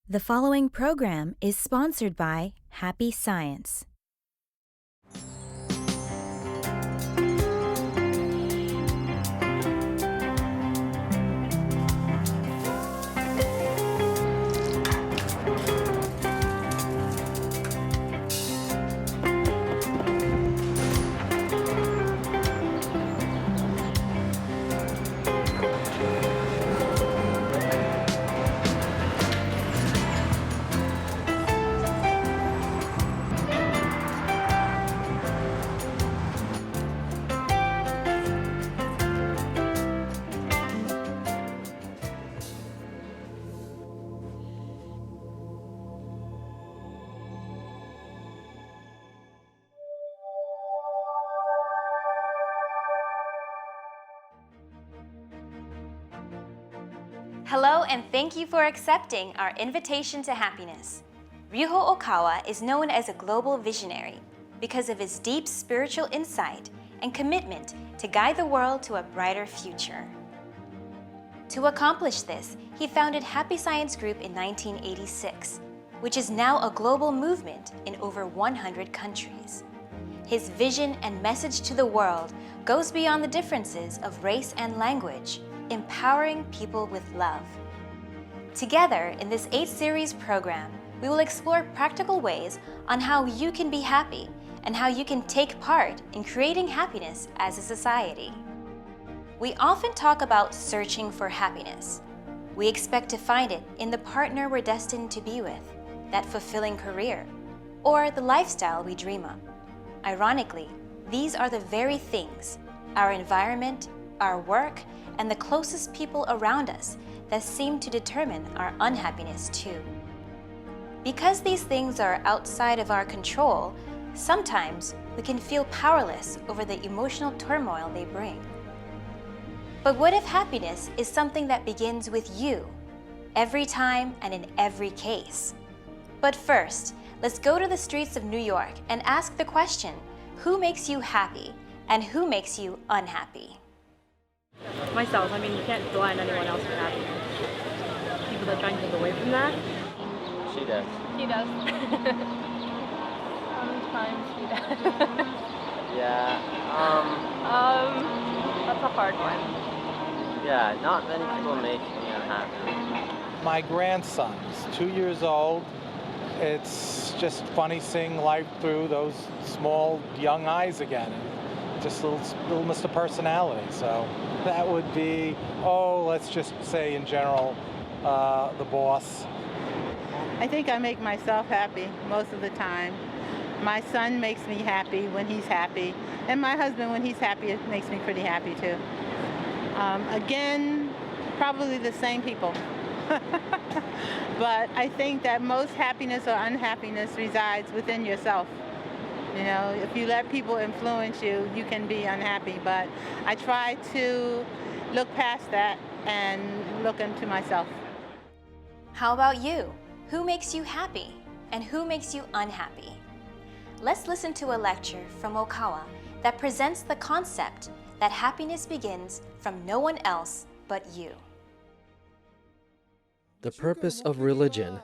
The following program is sponsored by Happy Science. Hello, and thank you for accepting our invitation to happiness. Ryuho Okawa is known as a global visionary because of his deep spiritual insight and commitment to guide the world to a brighter future. To accomplish this, he founded Happy Science Group in 1986, which is now a global movement in over 100 countries. His vision and message to the world goes beyond the differences of race and language, empowering people with love. Together, in this 8-series program, we will explore practical ways on how you can be happy and how you can take part in creating happiness as a society. We often talk about searching for happiness. We expect to find it in the partner we're destined to be with, that fulfilling career, or the lifestyle we dream of. Ironically, these are the very things, our environment, our work, and the closest people around us that seem to determine our unhappiness too. Because these things are outside of our control, sometimes we can feel powerless over the emotional turmoil they bring. But what if happiness is something that begins with you, every time and in every case? But first, let's go to the streets of New York and ask the question, who makes you happy and who makes you unhappy? Myself. I mean, you can't rely on anyone else for happiness. People that try and take away from that. She does. He does. Sometimes he does. Yeah. That's a hard one. Yeah. Not many people make me unhappy. My grandson's 2 years old. It's just funny seeing life through those small, young eyes again. Just little Mr. Personality. So that would be, let's just say in general, the boss. I think I make myself happy most of the time. My son makes me happy when he's happy. And my husband, when he's happy, it makes me pretty happy too. Again, probably the same people. But I think that most happiness or unhappiness resides within yourself. You know, if you let people influence you, you can be unhappy. But I try to look past that and look into myself. How about you? Who makes you happy and who makes you unhappy? Let's listen to a lecture from Okawa that presents the concept that happiness begins from no one else but you. The purpose of religion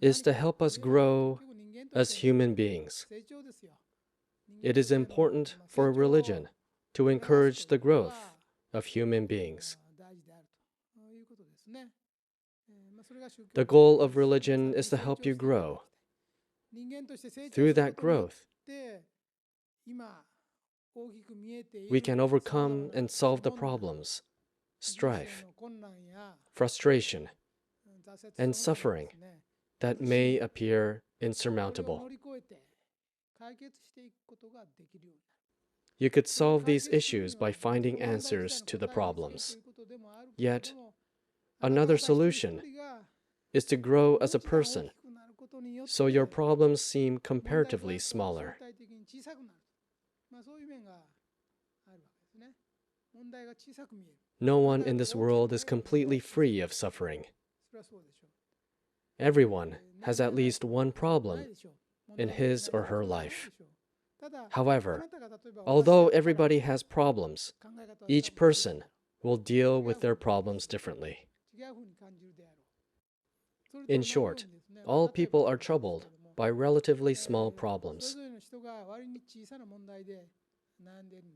is to help us grow as human beings. It is important for religion to encourage the growth of human beings. The goal of religion is to help you grow. Through that growth, we can overcome and solve the problems, strife, frustration, and suffering that may appear insurmountable. You could solve these issues by finding answers to the problems. Yet, another solution is to grow as a person, so your problems seem comparatively smaller. No one in this world is completely free of suffering. Everyone has at least one problem in his or her life. However, although everybody has problems, each person will deal with their problems differently. In short, all people are troubled by relatively small problems.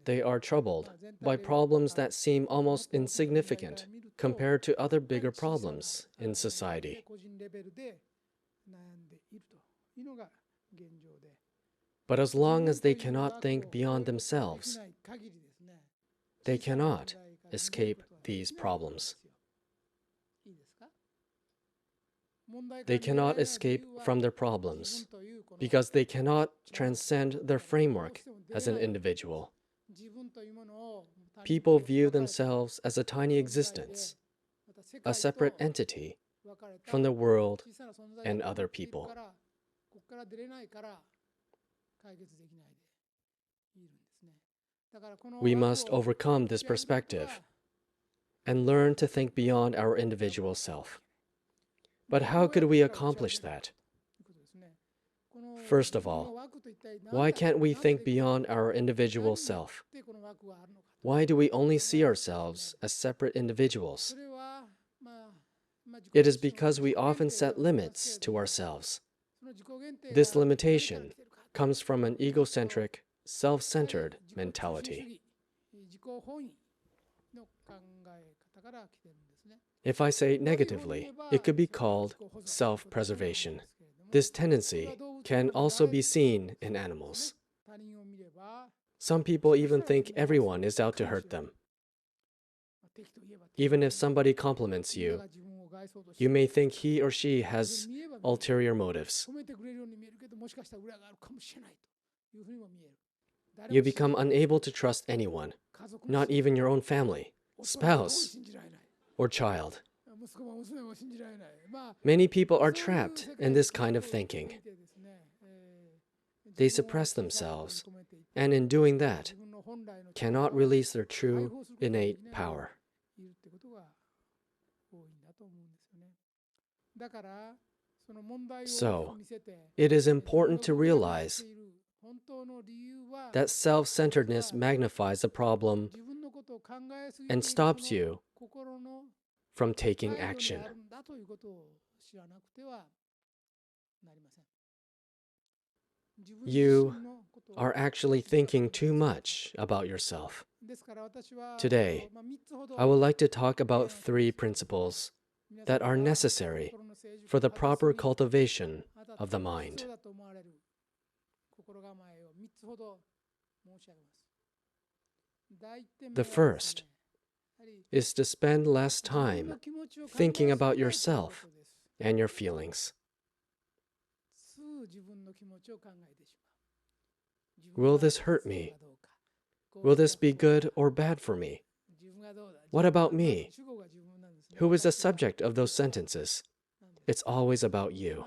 They are troubled by problems that seem almost insignificant compared to other bigger problems in society. But as long as they cannot think beyond themselves, they cannot escape these problems. They cannot escape from their problems because they cannot transcend their framework as an individual. People view themselves as a tiny existence, a separate entity from the world and other people. We must overcome this perspective and learn to think beyond our individual self. But how could we accomplish that? First of all, why can't we think beyond our individual self? Why do we only see ourselves as separate individuals? It is because we often set limits to ourselves. This limitation comes from an egocentric, self-centered mentality. If I say negatively, it could be called self-preservation. This tendency can also be seen in animals. Some people even think everyone is out to hurt them. Even if somebody compliments you, you may think he or she has ulterior motives. You become unable to trust anyone, not even your own family, spouse, or child. Many people are trapped in this kind of thinking. They suppress themselves, and in doing that, cannot release their true, innate power. So, it is important to realize that self-centeredness magnifies a problem and stops you from taking action. You are actually thinking too much about yourself. Today, I would like to talk about 3 principles that are necessary for the proper cultivation of the mind. The first is to spend less time thinking about yourself and your feelings. Will this hurt me? Will this be good or bad for me? What about me? Who is the subject of those sentences? It's always about you.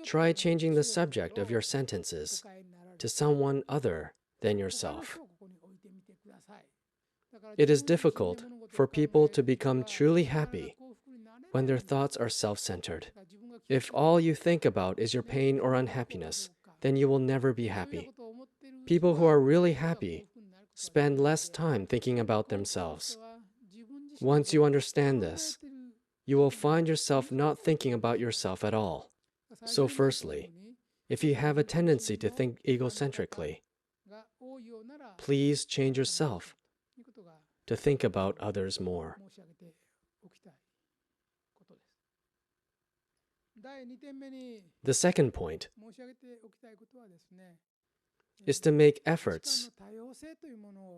Try changing the subject of your sentences to someone other than yourself. It is difficult for people to become truly happy when their thoughts are self-centered. If all you think about is your pain or unhappiness, then you will never be happy. People who are really happy spend less time thinking about themselves. Once you understand this, you will find yourself not thinking about yourself at all. So firstly, if you have a tendency to think egocentrically, please change yourself to think about others more. The second point is to make efforts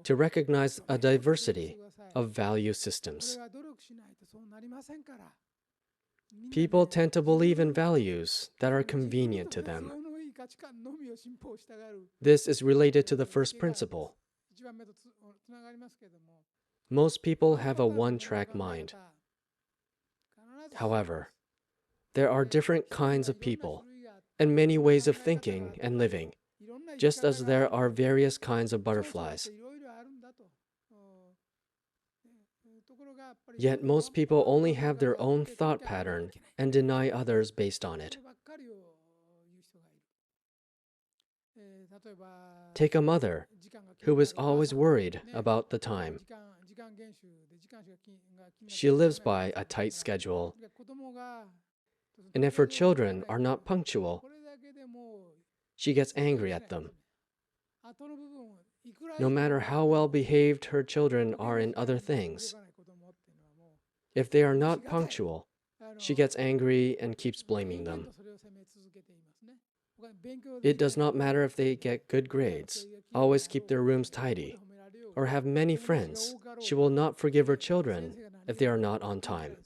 to recognize a diversity of value systems. People tend to believe in values that are convenient to them. This is related to the first principle. Most people have a one-track mind. However, there are different kinds of people and many ways of thinking and living, just as there are various kinds of butterflies. Yet most people only have their own thought pattern and deny others based on it. Take a mother who is always worried about the time. She lives by a tight schedule, and if her children are not punctual, she gets angry at them. No matter how well behaved her children are in other things, if they are not punctual, she gets angry and keeps blaming them. It does not matter if they get good grades, always keep their rooms tidy, or have many friends. She will not forgive her children if they are not on time.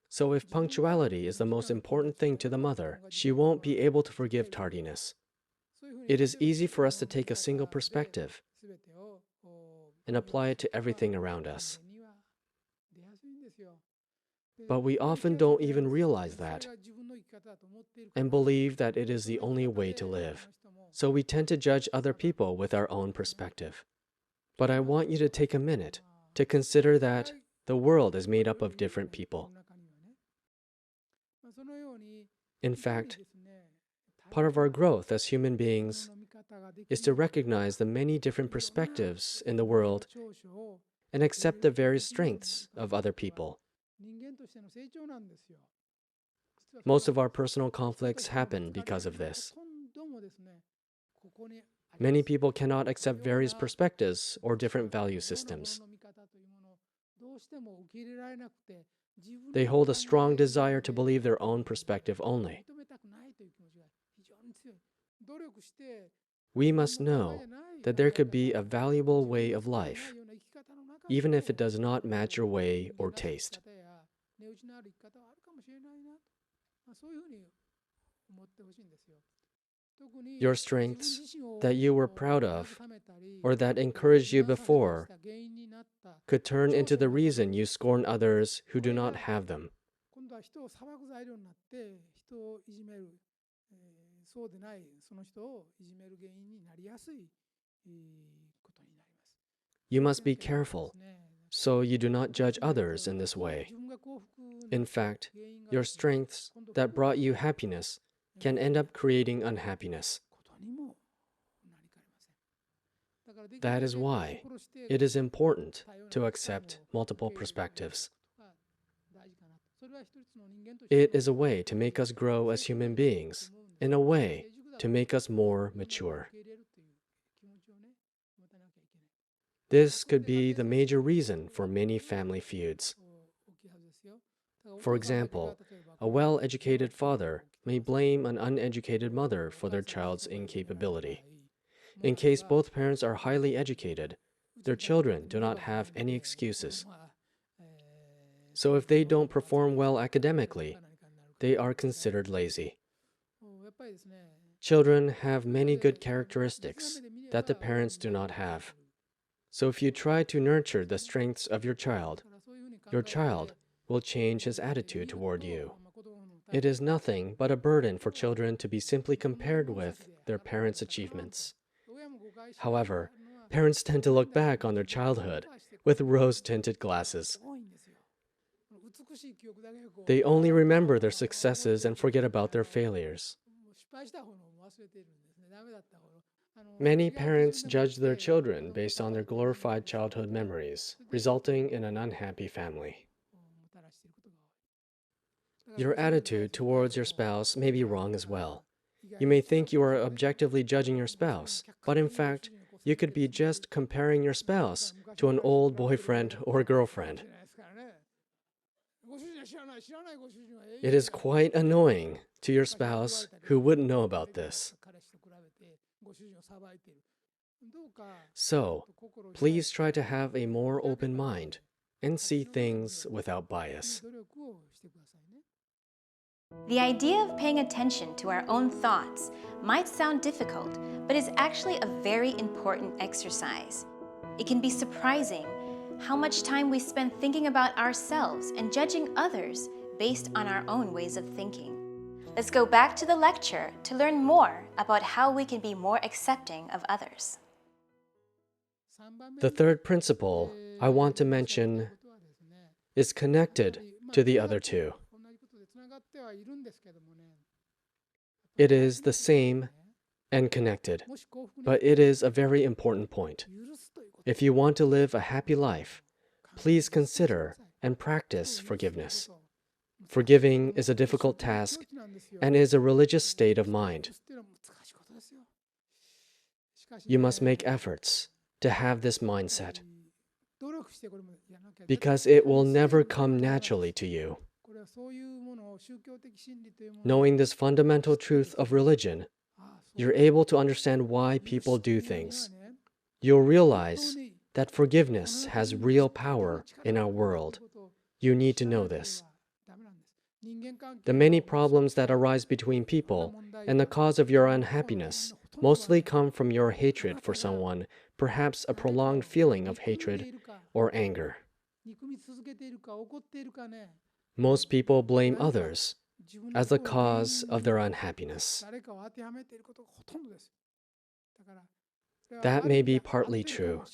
So if punctuality is the most important thing to the mother, she won't be able to forgive tardiness. It is easy for us to take a single perspective and apply it to everything around us. But we often don't even realize that and believe that it is the only way to live. So we tend to judge other people with our own perspective. But I want you to take a minute to consider that the world is made up of different people. In fact, part of our growth as human beings is to recognize the many different perspectives in the world and accept the various strengths of other people. Most of our personal conflicts happen because of this. Many people cannot accept various perspectives or different value systems. They hold a strong desire to believe their own perspective only. We must know that there could be a valuable way of life, even if it does not match your way or taste. Your strengths that you were proud of or that encouraged you before could turn into the reason you scorn others who do not have them. You must be careful so you do not judge others in this way. In fact, your strengths that brought you happiness can end up creating unhappiness. That is why it is important to accept multiple perspectives. It is a way to make us grow as human beings, in a way to make us more mature. This could be the major reason for many family feuds. For example, a well-educated father may blame an uneducated mother for their child's incapability. In case both parents are highly educated, their children do not have any excuses. So if they don't perform well academically, they are considered lazy. Children have many good characteristics that the parents do not have. So if you try to nurture the strengths of your child will change his attitude toward you. It is nothing but a burden for children to be simply compared with their parents' achievements. However, parents tend to look back on their childhood with rose-tinted glasses. They only remember their successes and forget about their failures. Many parents judge their children based on their glorified childhood memories, resulting in an unhappy family. Your attitude towards your spouse may be wrong as well. You may think you are objectively judging your spouse, but in fact, you could be just comparing your spouse to an old boyfriend or girlfriend. It is quite annoying to your spouse who wouldn't know about this. So, please try to have a more open mind and see things without bias. The idea of paying attention to our own thoughts might sound difficult, but is actually a very important exercise. It can be surprising how much time we spend thinking about ourselves and judging others based on our own ways of thinking. Let's go back to the lecture to learn more about how we can be more accepting of others. The third principle I want to mention is connected to the other two. It is the same and connected, but it is a very important point. If you want to live a happy life, please consider and practice forgiveness. Forgiving is a difficult task and is a religious state of mind. You must make efforts to have this mindset because it will never come naturally to you. Knowing this fundamental truth of religion, you're able to understand why people do things. You'll realize that forgiveness has real power in our world. You need to know this. The many problems that arise between people and the cause of your unhappiness mostly come from your hatred for someone, perhaps a prolonged feeling of hatred or anger. Most people blame others as the cause of their unhappiness. That may be partly true,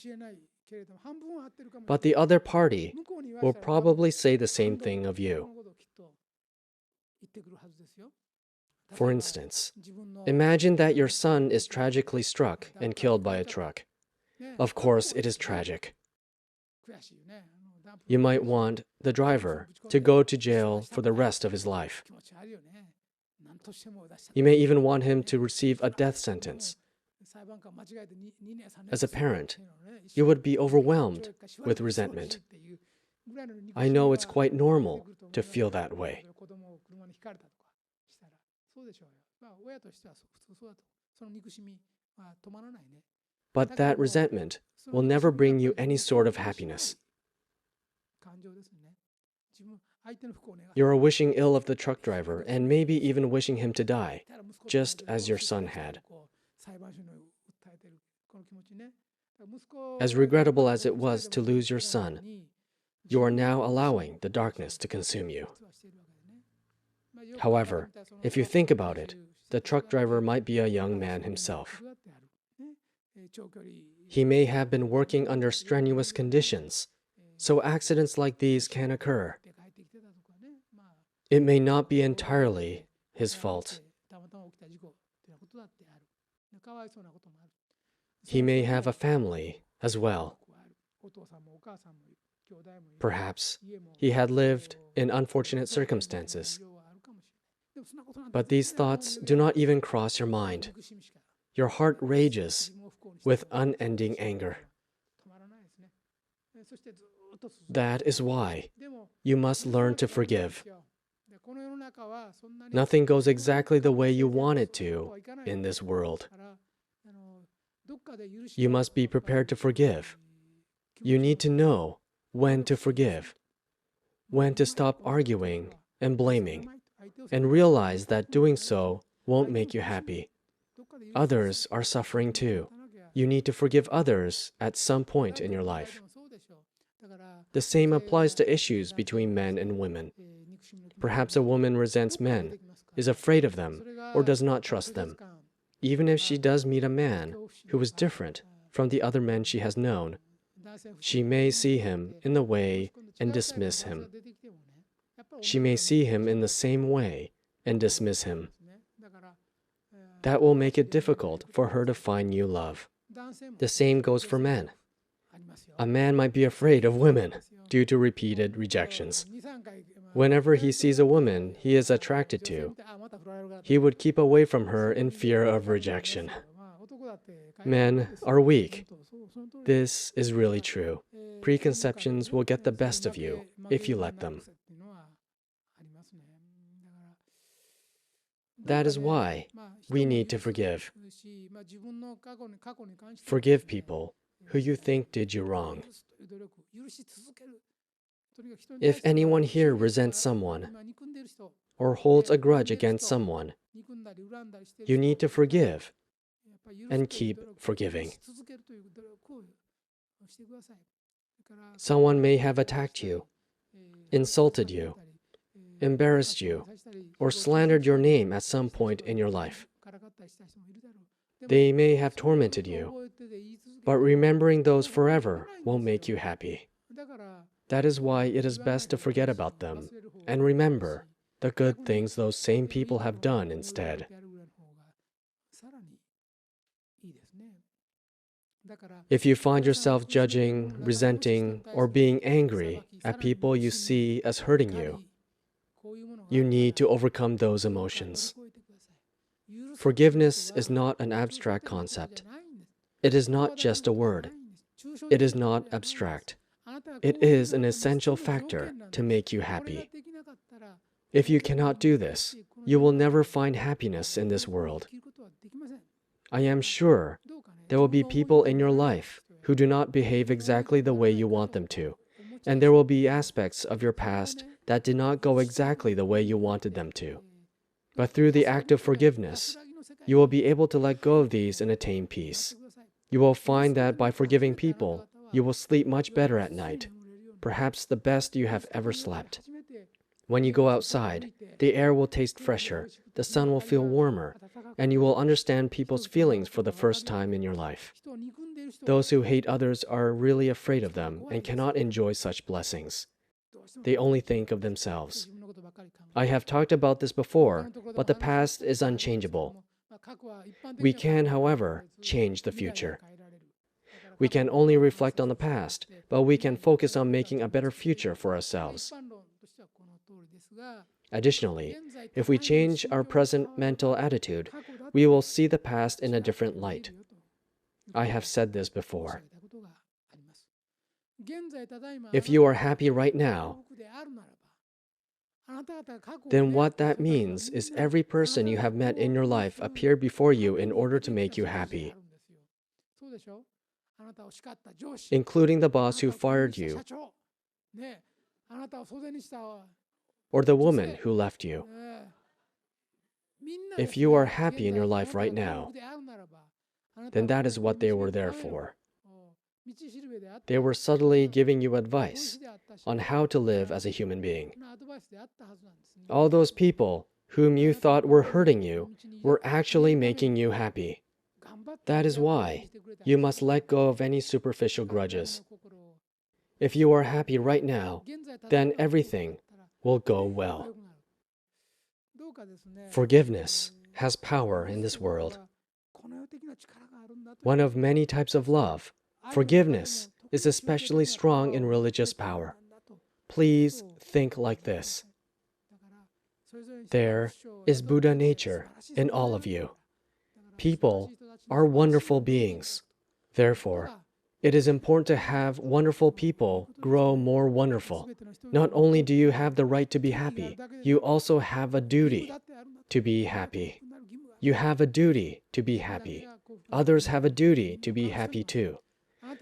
but the other party will probably say the same thing of you. For instance, imagine that your son is tragically struck and killed by a truck. Of course, it is tragic. You might want the driver to go to jail for the rest of his life. You may even want him to receive a death sentence. As a parent, you would be overwhelmed with resentment. I know it's quite normal to feel that way. But that resentment will never bring you any sort of happiness. You are wishing ill of the truck driver and maybe even wishing him to die, just as your son had. As regrettable as it was to lose your son, you are now allowing the darkness to consume you. However, if you think about it, the truck driver might be a young man himself. He may have been working under strenuous conditions, so accidents like these can occur. It may not be entirely his fault. He may have a family as well. Perhaps he had lived in unfortunate circumstances. But these thoughts do not even cross your mind. Your heart rages with unending anger. That is why you must learn to forgive. Nothing goes exactly the way you want it to in this world. You must be prepared to forgive. You need to know when to forgive, when to stop arguing and blaming, and realize that doing so won't make you happy. Others are suffering too. You need to forgive others at some point in your life. The same applies to issues between men and women. Perhaps a woman resents men, is afraid of them, or does not trust them. Even if she does meet a man who is different from the other men she has known, she may see him in the way and dismiss him. She may see him in the same way and dismiss him. That will make it difficult for her to find new love. The same goes for men. A man might be afraid of women due to repeated rejections. Whenever he sees a woman he is attracted to, he would keep away from her in fear of rejection. Men are weak. This is really true. Preconceptions will get the best of you if you let them. That is why we need to forgive. Forgive people who you think did you wrong. If anyone here resents someone or holds a grudge against someone, you need to forgive and keep forgiving. Someone may have attacked you, insulted you, embarrassed you, or slandered your name at some point in your life. They may have tormented you, but remembering those forever won't make you happy. That is why it is best to forget about them and remember the good things those same people have done instead. If you find yourself judging, resenting, or being angry at people you see as hurting you, you need to overcome those emotions. Forgiveness is not an abstract concept. It is not just a word. It is not abstract. It is an essential factor to make you happy. If you cannot do this, you will never find happiness in this world. I am sure there will be people in your life who do not behave exactly the way you want them to, and there will be aspects of your past that did not go exactly the way you wanted them to. But through the act of forgiveness, you will be able to let go of these and attain peace. You will find that by forgiving people, you will sleep much better at night, perhaps the best you have ever slept. When you go outside, the air will taste fresher, the sun will feel warmer, and you will understand people's feelings for the first time in your life. Those who hate others are really afraid of them and cannot enjoy such blessings. They only think of themselves. I have talked about this before, but the past is unchangeable. We can, however, change the future. We can only reflect on the past, but we can focus on making a better future for ourselves. Additionally, if we change our present mental attitude, we will see the past in a different light. I have said this before. If you are happy right now, then what that means is every person you have met in your life appeared before you in order to make you happy, including the boss who fired you, or the woman who left you. If you are happy in your life right now, then that is what they were there for. They were subtly giving you advice on how to live as a human being. All those people whom you thought were hurting you were actually making you happy. That is why you must let go of any superficial grudges. If you are happy right now, then everything will go well. Forgiveness has power in this world. One of many types of love, forgiveness is especially strong in religious power. Please think like this. There is Buddha nature in all of you. People are wonderful beings. Therefore, it is important to have wonderful people grow more wonderful. Not only do you have the right to be happy, you also have a duty to be happy. You have a duty to be happy. Others have a duty to be happy too.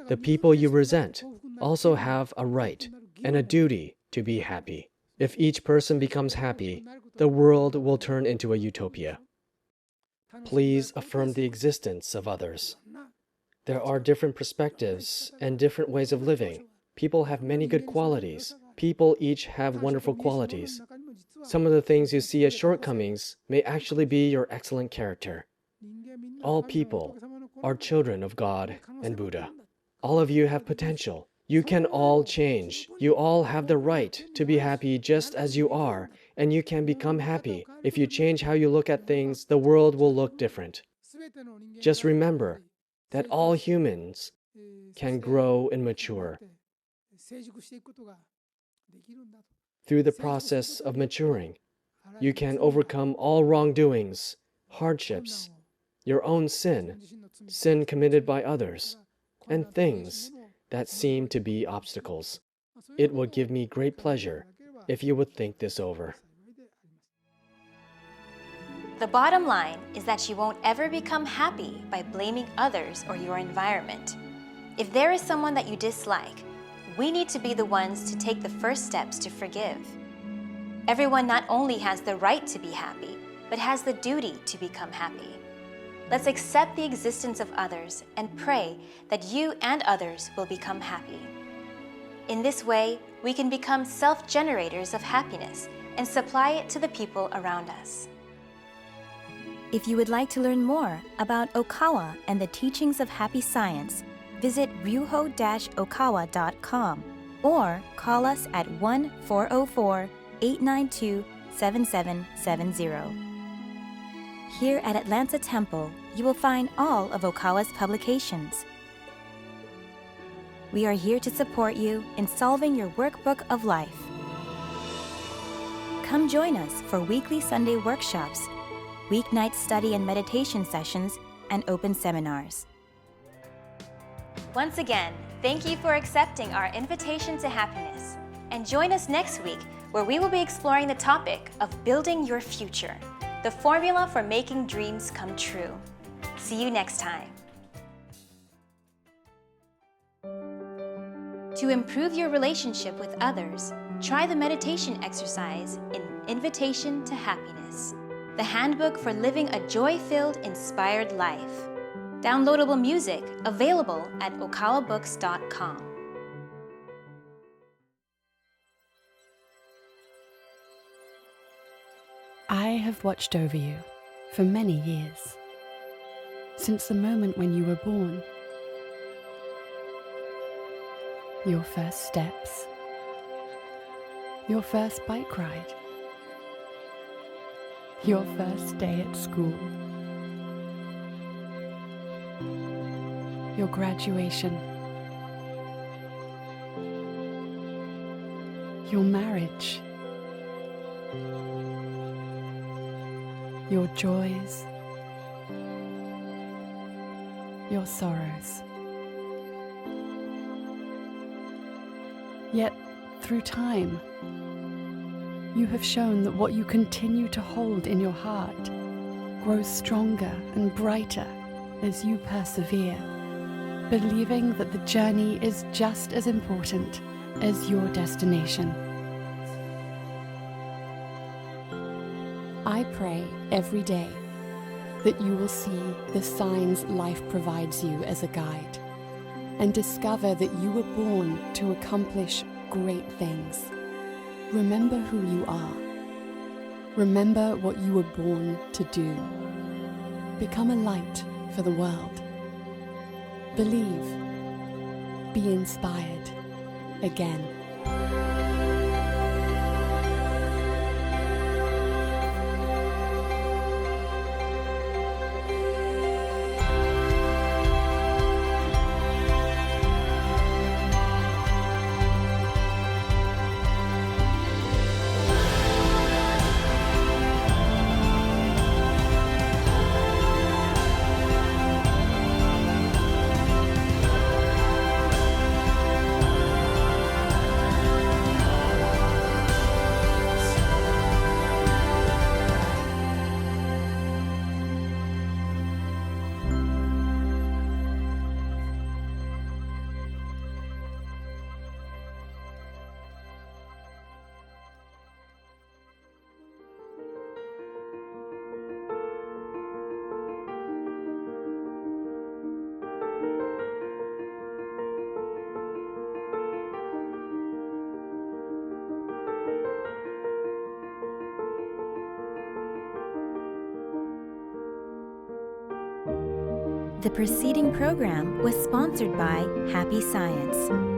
The people you resent also have a right and a duty to be happy. If each person becomes happy, the world will turn into a utopia. Please affirm the existence of others. There are different perspectives and different ways of living. People have many good qualities. People each have wonderful qualities. Some of the things you see as shortcomings may actually be your excellent character. All people are children of God and Buddha. All of you have potential. You can all change. You all have the right to be happy just as you are, and you can become happy. If you change how you look at things, the world will look different. Just remember that all humans can grow and mature. Through the process of maturing, you can overcome all wrongdoings, hardships, your own sin, sin committed by others, and things that seem to be obstacles. It would give me great pleasure if you would think this over. The bottom line is that you won't ever become happy by blaming others or your environment. If there is someone that you dislike, we need to be the ones to take the first steps to forgive. Everyone not only has the right to be happy, but has the duty to become happy. Let's accept the existence of others and pray that you and others will become happy. In this way, we can become self-generators of happiness and supply it to the people around us. If you would like to learn more about Okawa and the teachings of happy science, visit ryuho-okawa.com or call us at 1-404-892-7770. Here at Atlanta Temple, you will find all of Okawa's publications. We are here to support you in solving your workbook of life. Come join us for weekly Sunday workshops, weeknight study and meditation sessions, and open seminars. Once again, thank you for accepting our invitation to happiness. And join us next week where we will be exploring the topic of building your future, the formula for making dreams come true. See you next time. To improve your relationship with others, try the meditation exercise in Invitation to Happiness, the handbook for living a joy-filled, inspired life. Downloadable music available at okawabooks.com. I have watched over you for many years, since the moment when you were born. Your first steps, your first bike ride, your first day at school, your graduation, your marriage, your joys, your sorrows. Yet, through time, you have shown that what you continue to hold in your heart grows stronger and brighter as you persevere, believing that the journey is just as important as your destination. I pray every day that you will see the signs life provides you as a guide and discover that you were born to accomplish great things. Remember who you are. Remember what you were born to do. Become a light for the world. Believe. Be inspired again. The preceding program was sponsored by Happy Science.